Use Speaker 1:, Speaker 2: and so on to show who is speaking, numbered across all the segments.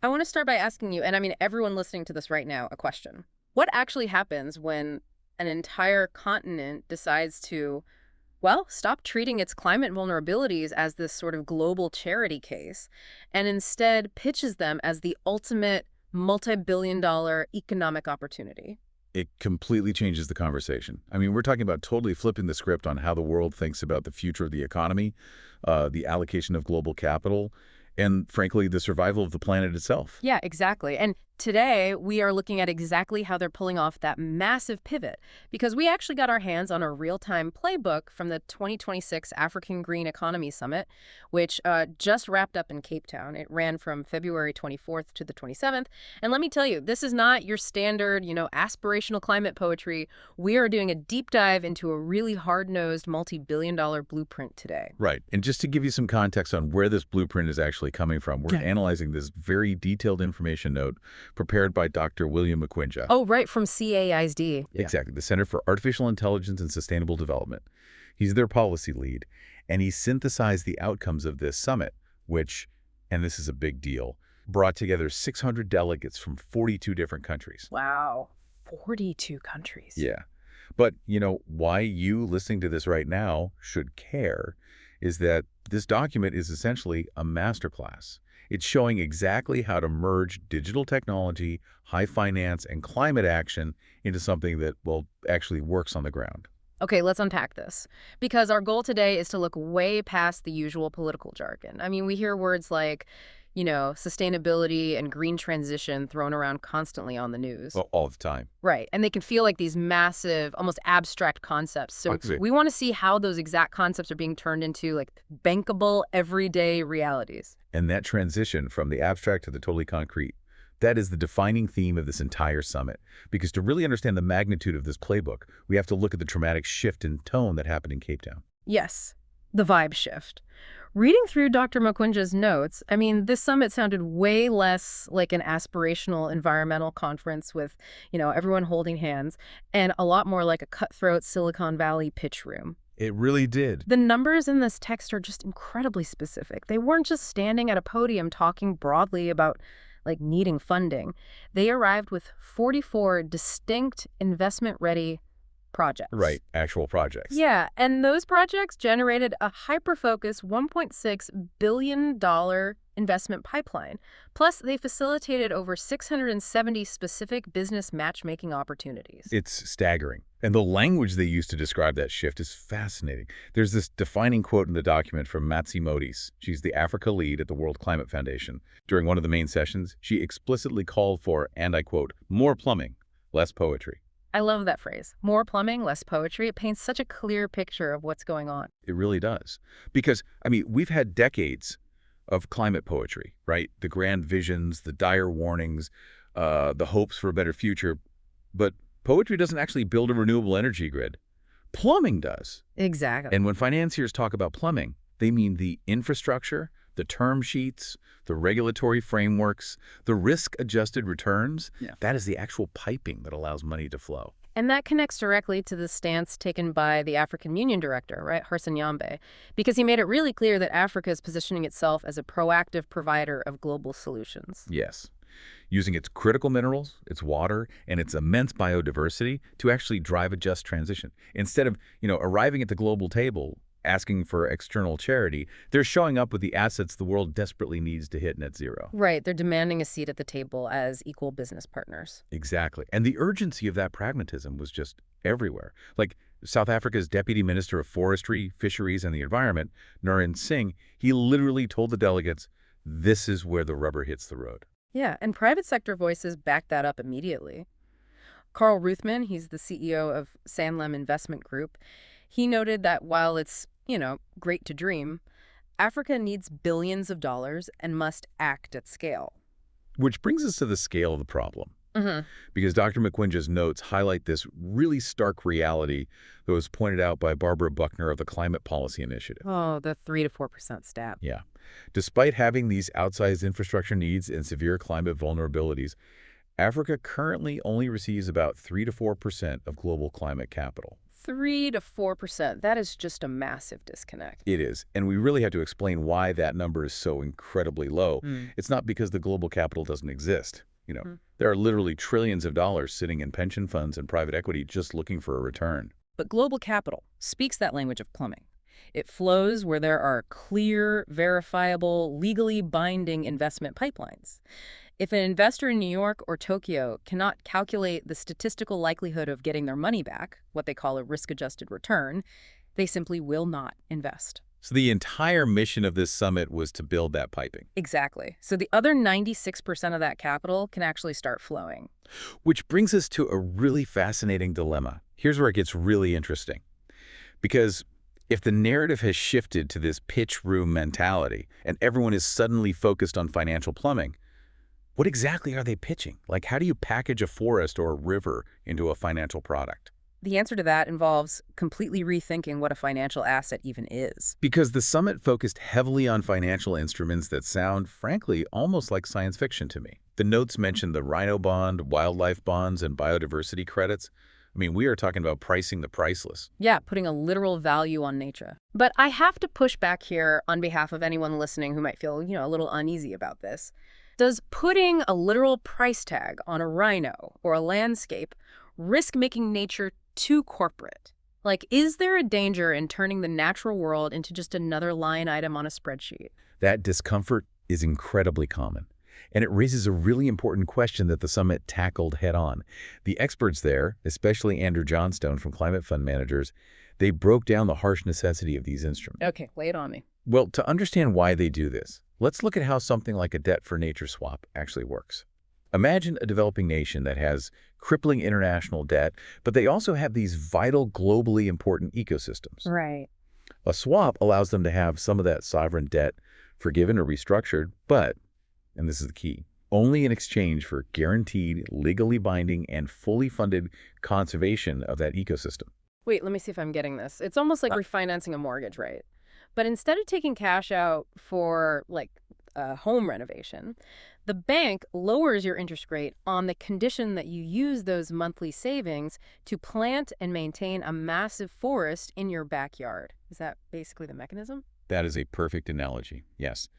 Speaker 1: I want to start by asking you, and I mean everyone listening to this right now, a question. What actually happens when an entire continent decides to, well, stop treating its climate vulnerabilities as this sort of global charity case and instead pitches them as the ultimate multi-billion-dollar economic opportunity?
Speaker 2: It completely changes the conversation. I mean, we're talking about totally flipping the script on how the world thinks about the future of the economy, the allocation of global capital, and frankly, the survival of the planet itself.
Speaker 1: Yeah, exactly. And today we are looking at exactly how they're pulling off that massive pivot because we actually got our hands on a real-time playbook from the 2026 African Green Economy Summit, which just wrapped up in Cape Town. It ran from February 24th to the 27th. And let me tell you, this is not your standard, aspirational climate poetry. We are doing a deep dive into a really hard-nosed multi-billion-dollar blueprint today.
Speaker 2: Right. And just to give you some context on where this blueprint is actually coming from, we're analyzing this very detailed information note prepared by Dr. William McQuinja.
Speaker 1: Oh, right, from CAISD.
Speaker 2: Exactly, the Center for Artificial Intelligence and Sustainable Development. He's their policy lead, and he synthesized the outcomes of this summit, which, and this is a big deal, brought together 600 delegates from 42 different countries.
Speaker 1: Wow, 42 countries.
Speaker 2: Yeah. But, why you listening to this right now should care is that this document is essentially a masterclass. It's showing exactly how to merge digital technology, high finance, and climate action into something that, well, actually works on the ground.
Speaker 1: Okay, let's unpack this. Because our goal today is to look way past the usual political jargon. I mean, we hear words like, sustainability and green transition thrown around constantly on the news.
Speaker 2: Well, all the time.
Speaker 1: Right. And they can feel like these massive, almost abstract concepts. So we want to see how those exact concepts are being turned into like bankable, everyday realities.
Speaker 2: And that transition from the abstract to the totally concrete, that is the defining theme of this entire summit. Because to really understand the magnitude of this playbook, we have to look at the dramatic shift in tone that happened in Cape Town.
Speaker 1: Yes, the vibe shift. Reading through Dr. McQuinja's notes, I mean, this summit sounded way less like an aspirational environmental conference with, everyone holding hands, and a lot more like a cutthroat Silicon Valley pitch room.
Speaker 2: It really did.
Speaker 1: The numbers in this text are just incredibly specific. They weren't just standing at a podium talking broadly about, needing funding. They arrived with 44 distinct investment-ready projects.
Speaker 2: Right, actual projects.
Speaker 1: Yeah, and those projects generated a hyper-focused $1.6 billion investment pipeline. Plus, they facilitated over 670 specific business matchmaking opportunities.
Speaker 2: It's staggering. And the language they use to describe that shift is fascinating. There's this defining quote in the document from Matsi Modis. She's the Africa lead at the World Climate Foundation. During one of the main sessions, she explicitly called for, and I quote, more plumbing, less poetry.
Speaker 1: I love that phrase. More plumbing, less poetry. It paints such a clear picture of what's going on.
Speaker 2: It really does. Because, we've had decades of climate poetry, right? The grand visions, the dire warnings, the hopes for a better future. But poetry doesn't actually build a renewable energy grid. Plumbing does.
Speaker 1: Exactly.
Speaker 2: And when financiers talk about plumbing, they mean the infrastructure, the term sheets, the regulatory frameworks, the risk-adjusted returns. Yeah. That is the actual piping that allows money to flow.
Speaker 1: And that connects directly to the stance taken by the African Union director, right, Harrison Yambe, because he made it really clear that Africa is positioning itself as a proactive provider of global solutions.
Speaker 2: Yes. Using its critical minerals, its water, and its immense biodiversity to actually drive a just transition. Instead of, arriving at the global table asking for external charity, they're showing up with the assets the world desperately needs to hit net zero.
Speaker 1: Right. They're demanding a seat at the table as equal business partners.
Speaker 2: Exactly. And the urgency of that pragmatism was just everywhere. Like South Africa's Deputy Minister of Forestry, Fisheries, and the Environment, Naren Singh, he literally told the delegates, this is where the rubber hits the road.
Speaker 1: Yeah, and private sector voices backed that up immediately. Carl Ruthman, he's the CEO of Sanlam Investment Group, he noted that while it's great to dream, Africa needs billions of dollars and must act at scale.
Speaker 2: Which brings us to the scale of the problem. Because Dr. McQuinja's notes highlight this really stark reality that was pointed out by Barbara Buckner of the Climate Policy Initiative.
Speaker 1: Oh, the 3 to 4% stat.
Speaker 2: Yeah. Despite having these outsized infrastructure needs and severe climate vulnerabilities, Africa currently only receives about 3 to 4% of global climate capital.
Speaker 1: 3 to 4%. That is just a massive disconnect.
Speaker 2: It is, and we really have to explain why that number is so incredibly low.
Speaker 1: Hmm.
Speaker 2: It's not because the global capital doesn't exist.
Speaker 1: Hmm.
Speaker 2: There are literally trillions of dollars sitting in pension funds and private equity just looking for a return.
Speaker 1: But global capital speaks that language of plumbing. It flows where there are clear, verifiable, legally binding investment pipelines. If an investor in New York or Tokyo cannot calculate the statistical likelihood of getting their money back, what they call a risk-adjusted return, they simply will not invest.
Speaker 2: So the entire mission of this summit was to build that piping.
Speaker 1: Exactly. So the other 96% of that capital can actually start flowing.
Speaker 2: Which brings us to a really fascinating dilemma. Here's where it gets really interesting. Because if the narrative has shifted to this pitch room mentality and everyone is suddenly focused on financial plumbing, what exactly are they pitching? Like, how do you package a forest or a river into a financial product?
Speaker 1: The answer to that involves completely rethinking what a financial asset even is.
Speaker 2: Because the summit focused heavily on financial instruments that sound, frankly, almost like science fiction to me. The notes mentioned the rhino bond, wildlife bonds, and biodiversity credits. I mean, we are talking about pricing the priceless.
Speaker 1: Yeah, putting a literal value on nature. But I have to push back here on behalf of anyone listening who might feel, a little uneasy about this. Does putting a literal price tag on a rhino or a landscape risk making nature too corporate? Like, is there a danger in turning the natural world into just another line item on a spreadsheet?
Speaker 2: That discomfort is incredibly common. And it raises a really important question that the summit tackled head-on. The experts there, especially Andrew Johnstone from Climate Fund Managers, they broke down the harsh necessity of these instruments.
Speaker 1: Okay, lay it on me.
Speaker 2: Well, to understand why they do this, let's look at how something like a debt for nature swap actually works. Imagine a developing nation that has crippling international debt, but they also have these vital, globally important ecosystems.
Speaker 1: Right.
Speaker 2: A swap allows them to have some of that sovereign debt forgiven or restructured, but, and this is the key, only in exchange for guaranteed, legally binding, and fully funded conservation of that ecosystem.
Speaker 1: Wait, let me see if I'm getting this. It's almost like refinancing a mortgage, right? But instead of taking cash out for, like, a home renovation, the bank lowers your interest rate on the condition that you use those monthly savings to plant and maintain a massive forest in your backyard. Is that basically the mechanism?
Speaker 2: That is a perfect analogy, yes.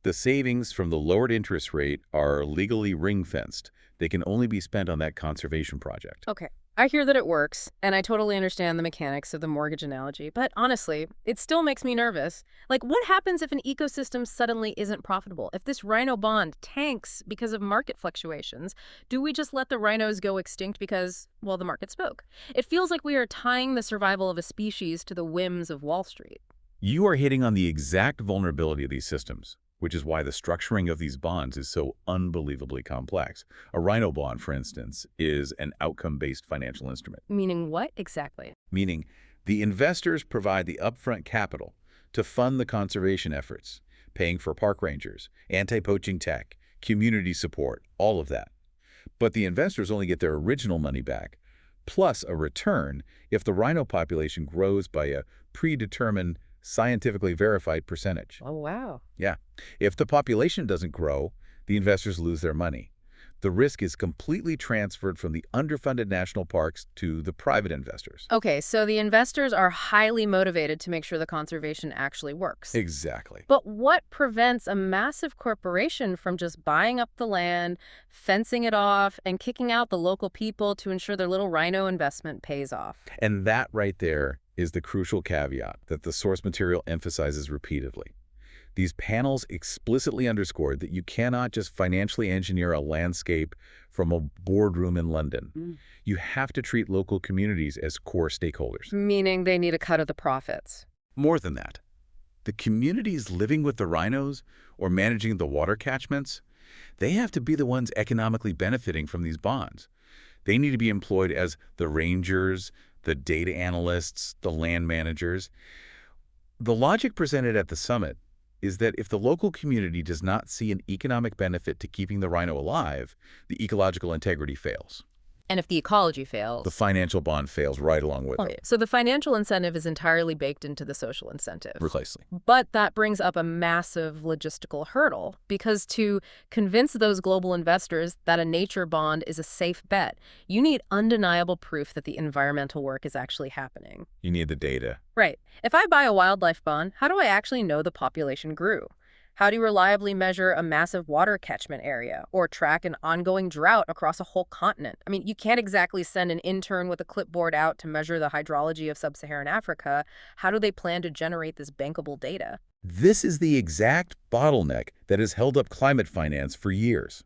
Speaker 2: The savings from the lowered interest rate are legally ring-fenced. They can only be spent on that conservation project.
Speaker 1: Okay. I hear that it works, and I totally understand the mechanics of the mortgage analogy, but honestly, it still makes me nervous. Like, what happens if an ecosystem suddenly isn't profitable? If this rhino bond tanks because of market fluctuations, do we just let the rhinos go extinct because, well, the market spoke? It feels like we are tying the survival of a species to the whims of Wall Street.
Speaker 2: You are hitting on the exact vulnerability of these systems, which is why the structuring of these bonds is so unbelievably complex. A rhino bond, for instance, is an outcome-based financial instrument.
Speaker 1: Meaning what exactly?
Speaker 2: Meaning the investors provide the upfront capital to fund the conservation efforts, paying for park rangers, anti-poaching tech, community support, all of that. But the investors only get their original money back, plus a return if the rhino population grows by a predetermined, scientifically verified percentage.
Speaker 1: Oh, wow.
Speaker 2: Yeah. If the population doesn't grow, the investors lose their money. The risk is completely transferred from the underfunded national parks to the private investors.
Speaker 1: Okay, so the investors are highly motivated to make sure the conservation actually works.
Speaker 2: Exactly.
Speaker 1: But what prevents a massive corporation from just buying up the land, fencing it off, and kicking out the local people to ensure their little rhino investment pays off?
Speaker 2: And that right there is the crucial caveat that the source material emphasizes repeatedly. These panels explicitly underscored that you cannot just financially engineer a landscape from a boardroom in London. You have to treat local communities as core stakeholders.
Speaker 1: Meaning they need a cut of the profits.
Speaker 2: More than that, the communities living with the rhinos or managing the water catchments, they have to be the ones economically benefiting from these bonds. They need to be employed as the rangers, the data analysts, the land managers. The logic presented at the summit is that if the local community does not see an economic benefit to keeping the rhino alive, the ecological integrity fails.
Speaker 1: And if the ecology
Speaker 2: The
Speaker 1: fails.
Speaker 2: financial bond fails right along with
Speaker 1: Okay,
Speaker 2: it.
Speaker 1: so the financial incentive is entirely baked into the social incentive.
Speaker 2: Precisely.
Speaker 1: But that brings up a massive logistical hurdle, because to convince those global investors that a nature bond is a safe bet, you need undeniable proof that the environmental work is actually happening.
Speaker 2: You need the data.
Speaker 1: Right. If I buy a wildlife bond, how do I actually know the population grew? How do you reliably measure a massive water catchment area or track an ongoing drought across a whole continent? I mean, you can't exactly send an intern with a clipboard out to measure the hydrology of sub-Saharan Africa. How do they plan to generate this bankable data?
Speaker 2: This is the exact bottleneck that has held up climate finance for years.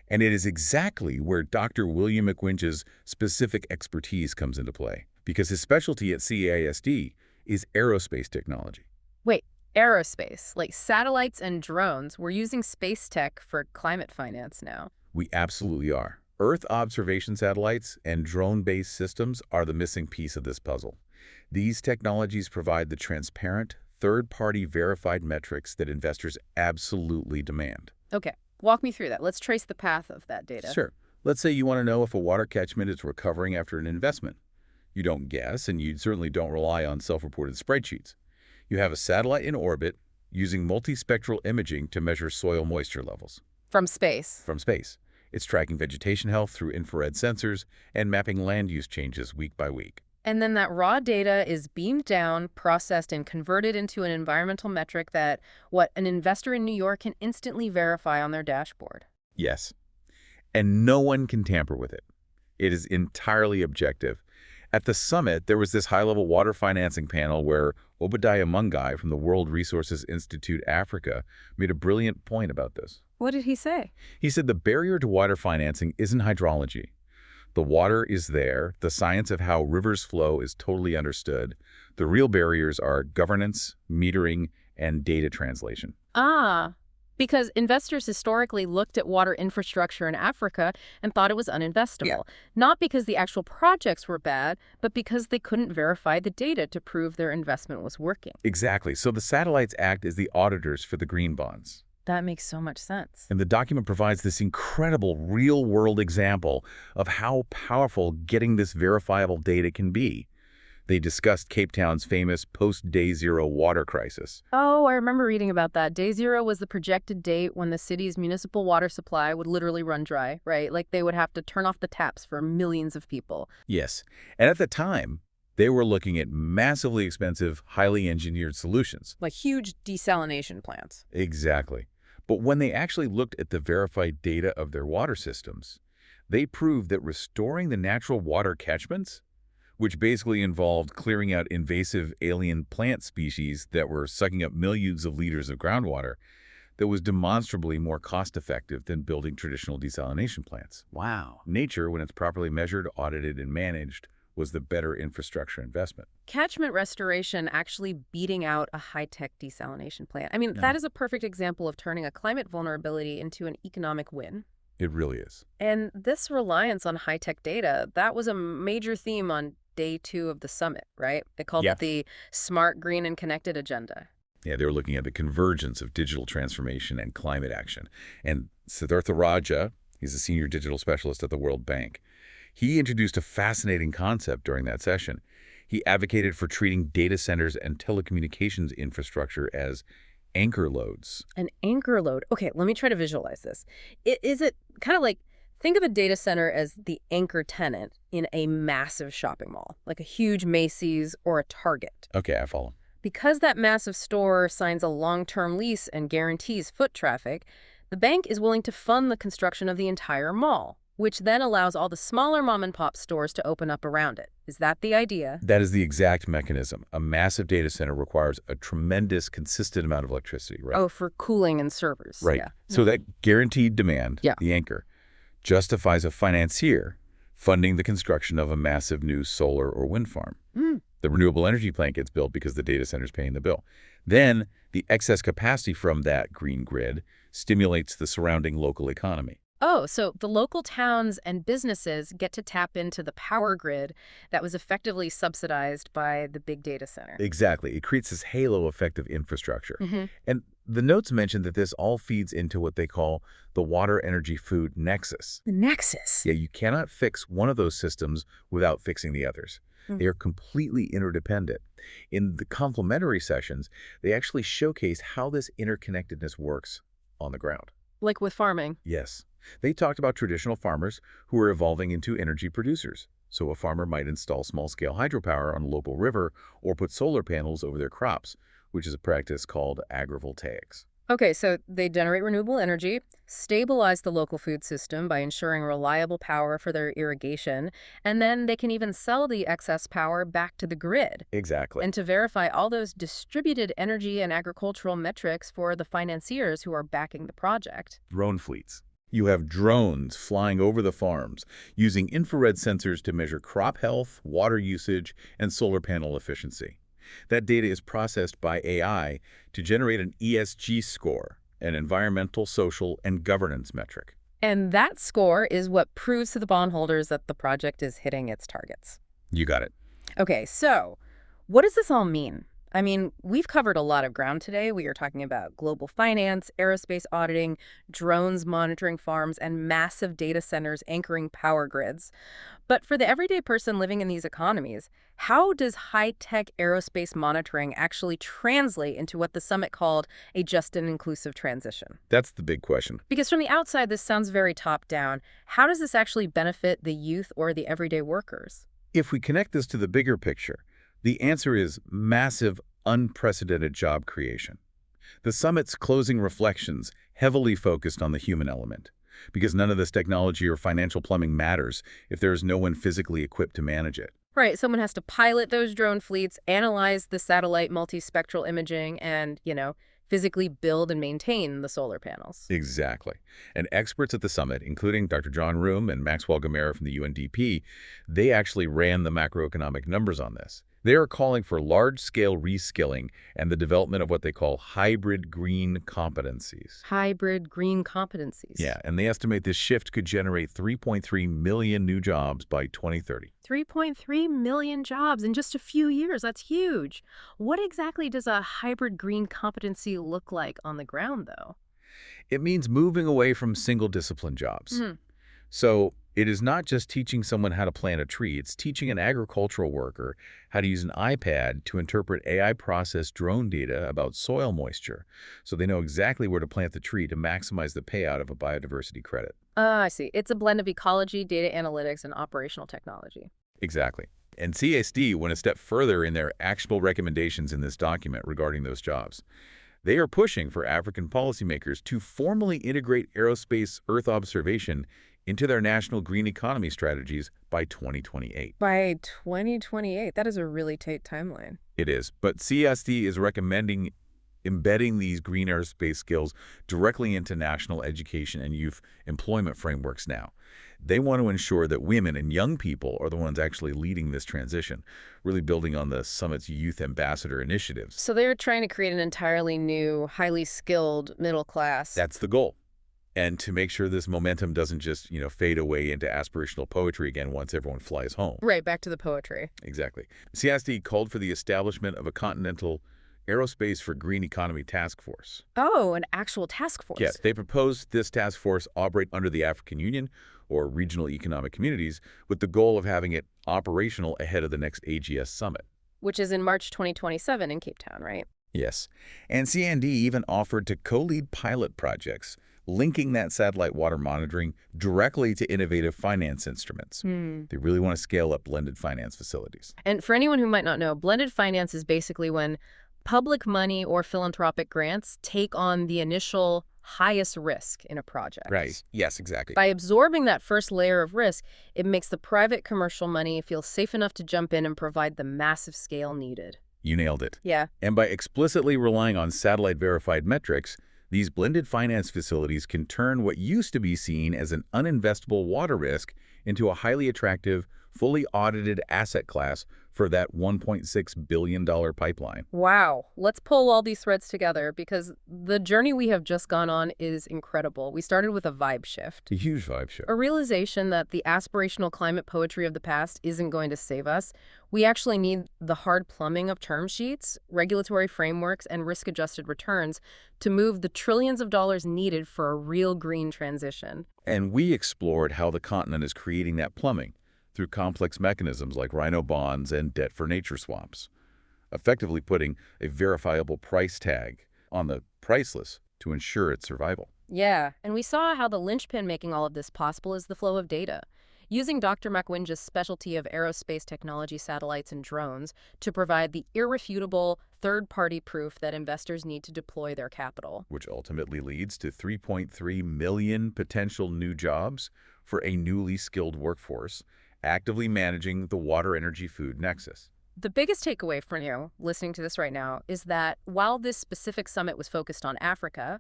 Speaker 2: And it is exactly where Dr. William McWinch's specific expertise comes into play, because his specialty at CAISD is aerospace technology.
Speaker 1: Wait, aerospace, like satellites and drones, we're using space tech for climate finance now.
Speaker 2: We absolutely are. Earth observation satellites and drone-based systems are the missing piece of this puzzle. These technologies provide the transparent, third-party verified metrics that investors absolutely demand.
Speaker 1: Okay, walk me through that. Let's trace the path of that data.
Speaker 2: Sure. Let's say you want to know if a water catchment is recovering after an investment. You don't guess, and you certainly don't rely on self-reported spreadsheets. You have a satellite in orbit using multispectral imaging to measure soil moisture levels
Speaker 1: From space.
Speaker 2: from space. It's tracking vegetation health through infrared sensors and mapping land use changes week by week.
Speaker 1: And then that raw data is beamed down, processed, and converted into an environmental metric that, an investor in New York can instantly verify on their dashboard.
Speaker 2: Yes. And no one can tamper with it. It is entirely objective. At the summit, there was this high-level water financing panel where Obadiah Mungai from the World Resources Institute Africa made a brilliant point about this.
Speaker 1: What did he say?
Speaker 2: He said the barrier to water financing isn't hydrology. The water is there. The science of how rivers flow is totally understood. The real barriers are governance, metering, and data translation.
Speaker 1: Because investors historically looked at water infrastructure in Africa and thought it was uninvestable.
Speaker 2: Yeah.
Speaker 1: Not because the actual projects were bad, but because they couldn't verify the data to prove their investment was working.
Speaker 2: Exactly. So the satellites act as the auditors for the green bonds.
Speaker 1: That makes so much sense.
Speaker 2: And the document provides this incredible real-world example of how powerful getting this verifiable data can be. They discussed Cape Town's famous post-Day Zero water crisis.
Speaker 1: Oh, I remember reading about that. Day zero was the projected date when the city's municipal water supply would literally run dry, right? Like they would have to turn off the taps for millions of people.
Speaker 2: Yes. And at the time, they were looking at massively expensive, highly engineered solutions.
Speaker 1: Like huge desalination plants.
Speaker 2: Exactly. But when they actually looked at the verified data of their water systems, they proved that restoring the natural water catchments, which basically involved clearing out invasive alien plant species that were sucking up millions of liters of groundwater, that was demonstrably more cost-effective than building traditional desalination plants.
Speaker 3: Wow.
Speaker 2: Nature, when it's properly measured, audited, and managed, was the better infrastructure investment.
Speaker 1: Catchment restoration actually beating out a high-tech desalination plant. I mean,
Speaker 2: Yeah.
Speaker 1: that is a perfect example of turning a climate vulnerability into an economic win.
Speaker 2: It really is.
Speaker 1: And this reliance on high-tech data, that was a major theme on day 2 of the summit, right? They called
Speaker 2: Yeah.
Speaker 1: it the Smart, Green, and Connected Agenda.
Speaker 2: Yeah, they were looking at the convergence of digital transformation and climate action. And Siddhartha Raja, he's a senior digital specialist at the World Bank, he introduced a fascinating concept during that session. He advocated for treating data centers and telecommunications infrastructure as anchor loads.
Speaker 1: An anchor load. Okay, let me try to visualize this. Is it kind of like, think of a data center as the anchor tenant in a massive shopping mall, like a huge Macy's or a Target.
Speaker 2: Okay, I follow.
Speaker 1: Because that massive store signs a long-term lease and guarantees foot traffic, the bank is willing to fund the construction of the entire mall, which then allows all the smaller mom-and-pop stores to open up around it. Is that the idea?
Speaker 2: That is the exact mechanism. A massive data center requires a tremendous, consistent amount of electricity, right?
Speaker 1: Oh, for cooling and servers.
Speaker 2: Right.
Speaker 1: Yeah.
Speaker 2: So that guaranteed demand,
Speaker 1: Yeah.
Speaker 2: the anchor, justifies a financier funding the construction of a massive new solar or wind farm. The renewable energy plant gets built because the data center is paying the bill. Then the excess capacity from that green grid stimulates the surrounding local economy.
Speaker 1: Oh, so the local towns and businesses get to tap into the power grid that was effectively subsidized by the big data center.
Speaker 2: Exactly. It creates this halo effect of infrastructure.
Speaker 1: Mhm.
Speaker 2: And The notes mention that this all feeds into what they call the water-energy-food nexus.
Speaker 1: The nexus.
Speaker 2: Yeah, you cannot fix one of those systems without fixing the others.
Speaker 1: Mm.
Speaker 2: They are completely interdependent. In the complementary sessions, they actually showcase how this interconnectedness works on the ground.
Speaker 1: Like with farming.
Speaker 2: Yes. They talked about traditional farmers who are evolving into energy producers. So a farmer might install small-scale hydropower on a local river or put solar panels over their crops, which is a practice called agrivoltaics.
Speaker 1: Okay, so they generate renewable energy, stabilize the local food system by ensuring reliable power for their irrigation, and then they can even sell the excess power back to the grid.
Speaker 2: Exactly.
Speaker 1: And to verify all those distributed energy and agricultural metrics for the financiers who are backing the project.
Speaker 2: Drone fleets. You have drones flying over the farms using infrared sensors to measure crop health, water usage, and solar panel efficiency. That data is processed by AI to generate an ESG score, an environmental, social, and governance metric.
Speaker 1: And that score is what proves to the bondholders that the project is hitting its targets.
Speaker 2: You got it.
Speaker 1: Okay, so what does this all mean? I mean, we've covered a lot of ground today. We are talking about global finance, aerospace auditing, drones monitoring farms, and massive data centers anchoring power grids. But for the everyday person living in these economies, how does high-tech aerospace monitoring actually translate into what the summit called a just and inclusive transition?
Speaker 2: That's the big question.
Speaker 1: Because from the outside, this sounds very top-down. How does this actually benefit the youth or the everyday workers?
Speaker 2: If we connect this to the bigger picture, the answer is massive, unprecedented job creation. The summit's closing reflections heavily focused on the human element, because none of this technology or financial plumbing matters if there is no one physically equipped to manage it.
Speaker 1: Right, someone has to pilot those drone fleets, analyze the satellite multispectral imaging, and, physically build and maintain the solar panels.
Speaker 2: Exactly. And experts at the summit, including Dr. John Room and Maxwell Gamera from the UNDP, they actually ran the macroeconomic numbers on this. They are calling for large-scale reskilling and the development of what they call hybrid green competencies.
Speaker 1: Hybrid green competencies.
Speaker 2: Yeah, and they estimate this shift could generate 3.3 million new jobs by 2030.
Speaker 1: 3.3 million jobs in just a few years. That's huge. What exactly does a hybrid green competency look like on the ground, though?
Speaker 2: It means moving away from single-discipline jobs.
Speaker 1: Mhm.
Speaker 2: So it is not just teaching someone how to plant a tree. It's teaching an agricultural worker how to use an iPad to interpret AI-processed drone data about soil moisture so they know exactly where to plant the tree to maximize the payout of a biodiversity credit.
Speaker 1: I see. It's a blend of ecology, data analytics, and operational technology.
Speaker 2: Exactly. And CSD went a step further in their actionable recommendations in this document regarding those jobs. They are pushing for African policymakers to formally integrate aerospace Earth observation into their national green economy strategies by 2028.
Speaker 1: By 2028, that is a really tight timeline.
Speaker 2: It is, but CSD is recommending embedding these green aerospace skills directly into national education and youth employment frameworks now. They want to ensure that women and young people are the ones actually leading this transition, really building on the summit's youth ambassador initiatives.
Speaker 1: So they're trying to create an entirely new, highly skilled middle class.
Speaker 2: That's the goal. And to make sure this momentum doesn't just, fade away into aspirational poetry again once everyone flies home.
Speaker 1: Right, back to the poetry.
Speaker 2: Exactly. CSD called for the establishment of a continental Aerospace for Green Economy Task Force.
Speaker 1: Oh, an actual task force.
Speaker 2: Yes, they proposed this task force operate under the African Union or regional economic communities with the goal of having it operational ahead of the next AGS summit.
Speaker 1: Which is in March 2027 in Cape Town, right?
Speaker 2: Yes. And CND even offered to co-lead pilot projects linking that satellite water monitoring directly to innovative finance instruments. They really want to scale up blended finance facilities.
Speaker 1: And for anyone who might not know, blended finance is basically when public money or philanthropic grants take on the initial highest risk in a project.
Speaker 2: Right. Yes, exactly.
Speaker 1: By absorbing that first layer of risk, it makes the private commercial money feel safe enough to jump in and provide the massive scale needed.
Speaker 2: You nailed it.
Speaker 1: Yeah.
Speaker 2: And by explicitly relying on satellite-verified metrics, these blended finance facilities can turn what used to be seen as an uninvestable water risk into a highly attractive, fully audited asset class for that $1.6 billion pipeline.
Speaker 1: Wow. Let's pull all these threads together because the journey we have just gone on is incredible. We started with a vibe shift,
Speaker 2: A huge vibe shift.
Speaker 1: a realization that the aspirational climate poetry of the past isn't going to save us. We actually need the hard plumbing of term sheets, regulatory frameworks, and risk-adjusted returns to move the trillions of dollars needed for a real green transition.
Speaker 2: And we explored how the continent is creating that plumbing through complex mechanisms like rhino bonds and debt for nature swaps, effectively putting a verifiable price tag on the priceless to ensure its survival.
Speaker 1: Yeah, and we saw how the linchpin making all of this possible is the flow of data. Using Dr. McWinge's specialty of aerospace technology satellites and drones to provide the irrefutable third-party proof that investors need to deploy their capital.
Speaker 2: Which ultimately leads to 3.3 million potential new jobs for a newly skilled workforce, actively managing the water-energy-food nexus.
Speaker 1: The biggest takeaway for you listening to this right now is that while this specific summit was focused on Africa,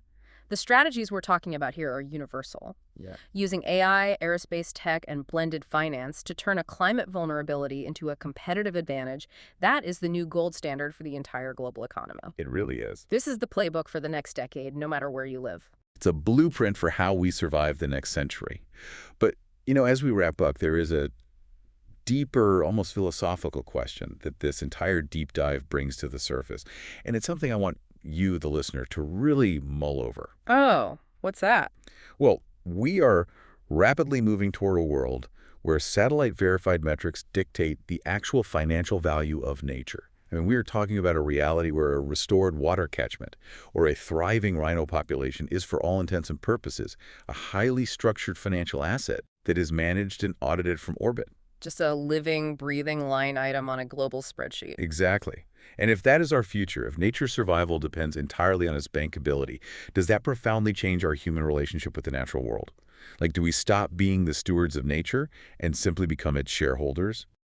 Speaker 1: the strategies we're talking about here are universal.
Speaker 2: Yeah.
Speaker 1: Using AI, aerospace tech, and blended finance to turn a climate vulnerability into a competitive advantage, that is the new gold standard for the entire global economy.
Speaker 2: It really is.
Speaker 1: This is the playbook for the next decade, no matter where you live.
Speaker 2: It's a blueprint for how we survive the next century. But, as we wrap up, there is a deeper, almost philosophical question that this entire deep dive brings to the surface. And it's something I want you, the listener, to really mull over.
Speaker 1: Oh, what's that?
Speaker 2: Well, we are rapidly moving toward a world where satellite-verified metrics dictate the actual financial value of nature. I mean, we are talking about a reality where a restored water catchment or a thriving rhino population is, for all intents and purposes, a highly structured financial asset that is managed and audited from orbit.
Speaker 1: Just a living, breathing line item on a global spreadsheet.
Speaker 2: Exactly. And if that is our future, if nature's survival depends entirely on its bankability, does that profoundly change our human relationship with the natural world? Like, do we stop being the stewards of nature and simply become its shareholders?